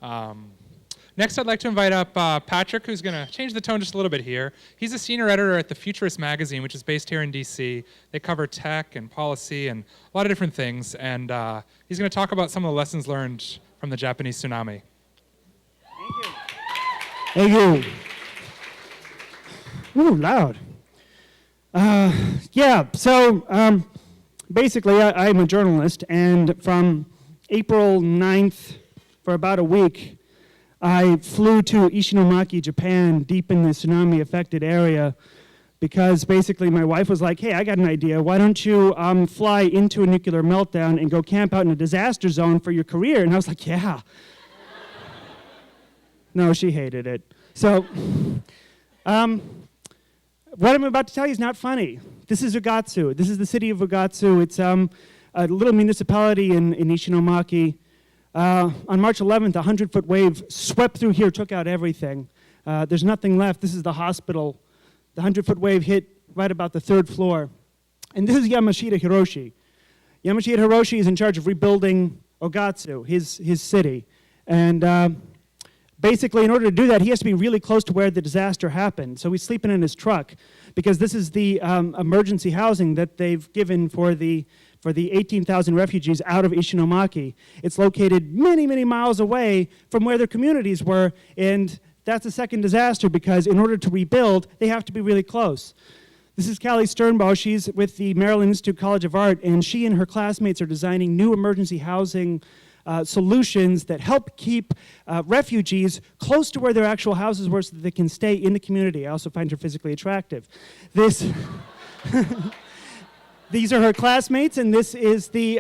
Next, I'd like to invite up Patrick, who's going to change the tone just a little bit here. He's a senior editor at the Futurist magazine, which is based here in DC. They cover tech and policy and a lot of different things, and he's going to talk about some of the lessons learned from the Japanese tsunami. Thank you. Ooh, loud. Basically, I'm a journalist, and from April 9th, for about a week, I flew to Ishinomaki, Japan, deep in the tsunami-affected area, because basically my wife was like, hey, I got an idea. Why don't you fly into a nuclear meltdown and go camp out in a disaster zone for your career? And I was like, yeah. No, she hated it. So, what I'm about to tell you is not funny. This is Ugatsu. This is the city of Ugatsu. It's a little municipality in Ishinomaki. On March 11th, a 100-foot wave swept through here, took out everything. There's nothing left. This is the hospital. The 100-foot wave hit right about the 3rd floor. And this is Yamashita Hiroshi. Yamashita Hiroshi is in charge of rebuilding Ugatsu, his city. And basically, in order to do that, he has to be really close to where the disaster happened. So he's sleeping in his truck, because this is the emergency housing that they've given for the 18,000 refugees out of Ishinomaki. It's located many, many miles away from where their communities were, and that's a second disaster, because in order to rebuild, they have to be really close. This is Callie Sternbaugh. She's with the Maryland Institute College of Art, and she and her classmates are designing new emergency housing solutions that help keep refugees close to where their actual houses were so that they can stay in the community. I also find her physically attractive. These are her classmates, and this is the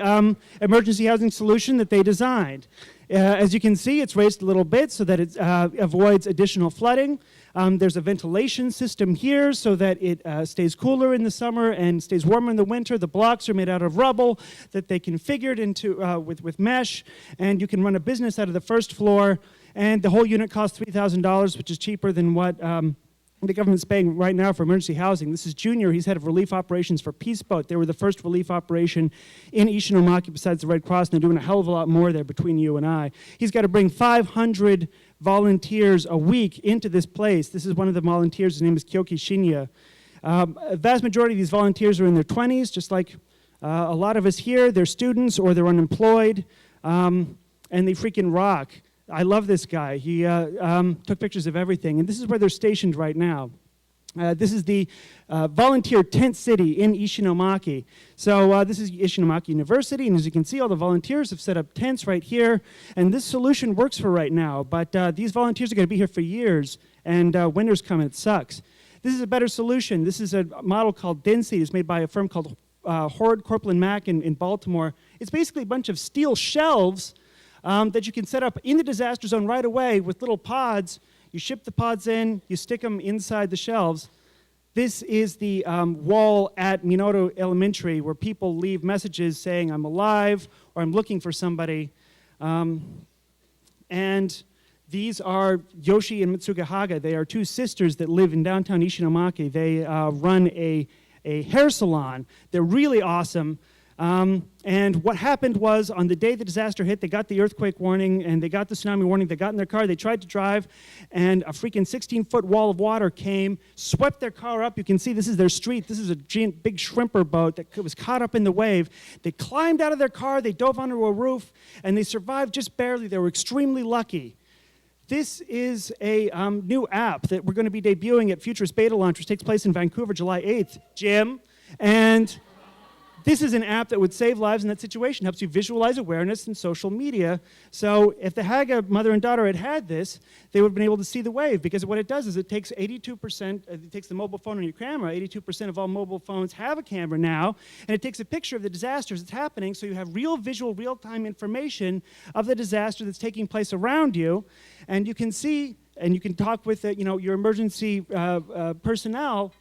emergency housing solution that they designed. As you can see, it's raised a little bit so that it avoids additional flooding. There's a ventilation system here so that it stays cooler in the summer and stays warmer in the winter. The blocks are made out of rubble that they configured into with mesh, and you can run a business out of the 1st floor. And the whole unit costs $3,000, which is cheaper than what the government's paying right now for emergency housing. This is Junior. He's head of relief operations for Peace Boat. They were the first relief operation in Ishinomaki besides the Red Cross, and they're doing a hell of a lot more there between you and I. He's got to bring 500 volunteers a week into this place. This is one of the volunteers. His name is Kyoki Shinya. A vast majority of these volunteers are in their 20s, just like a lot of us here. They're students or they're unemployed, and they freaking rock. I love this guy. He took pictures of everything, and this is where they're stationed right now. This is the volunteer tent city in Ishinomaki. So this is Ishinomaki University, and as you can see, all the volunteers have set up tents right here, and this solution works for right now, but these volunteers are going to be here for years, and winter's coming, it sucks. This is a better solution. This is a model called Density. It's made by a firm called Horde Corplin Mack in Baltimore. It's basically a bunch of steel shelves that you can set up in the disaster zone right away with little pods. You ship the pods in, you stick them inside the shelves. This is the wall at Minato Elementary where people leave messages saying, I'm alive, or I'm looking for somebody. And these are Yoshi and Mitsuga Haga. They are 2 sisters that live in downtown Ishinomaki. They run a hair salon. They're really awesome. And what happened was, on the day the disaster hit, they got the earthquake warning and they got the tsunami warning. They got in their car, they tried to drive, and a freaking 16-foot wall of water came, swept their car up. You can see this is their street. This is a giant, big shrimper boat that was caught up in the wave. They climbed out of their car, they dove onto a roof, and they survived just barely. They were extremely lucky. This is a new app that we're going to be debuting at Futurist Beta Launch, which takes place in Vancouver, July 8th. Jim, and this is an app that would save lives in that situation, helps you visualize awareness in social media. So if the Haga mother and daughter had this, they would have been able to see the wave, because what it does is it takes 82%, it takes the mobile phone and your camera. 82% of all mobile phones have a camera now, and it takes a picture of the disaster as it's happening, so you have real visual, real-time information of the disaster that's taking place around you, and you can see, and you can talk with your emergency personnel.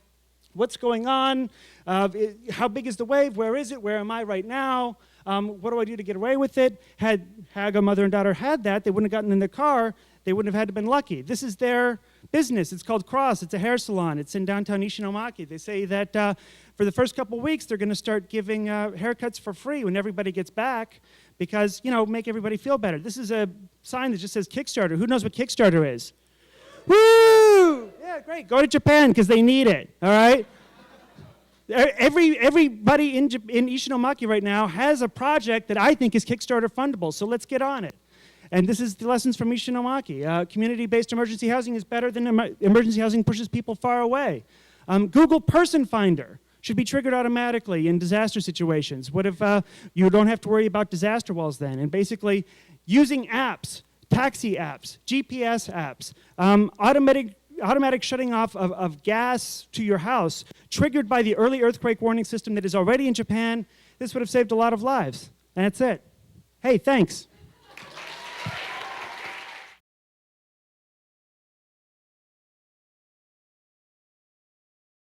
What's going on? How big is the wave? Where is it? Where am I right now? What do I do to get away with it? Had Haga, mother and daughter, had that, they wouldn't have gotten in their car. They wouldn't have had to been lucky. This is their business. It's called Cross. It's a hair salon. It's in downtown Ishinomaki. They say that for the first couple weeks, they're going to start giving haircuts for free when everybody gets back. because, make everybody feel better. This is a sign that just says Kickstarter. Who knows what Kickstarter is? Woo! Yeah, great. Go to Japan because they need it, all right? Everybody in Ishinomaki right now has a project that I think is Kickstarter fundable, so let's get on it. And this is the lessons from Ishinomaki. Community-based emergency housing is better than emergency housing pushes people far away. Google Person Finder should be triggered automatically in disaster situations. What if you don't have to worry about disaster walls then? And basically, using apps, taxi apps, GPS apps, automatic shutting off of gas to your house, triggered by the early earthquake warning system that is already in Japan, this would have saved a lot of lives. And that's it. Hey, thanks.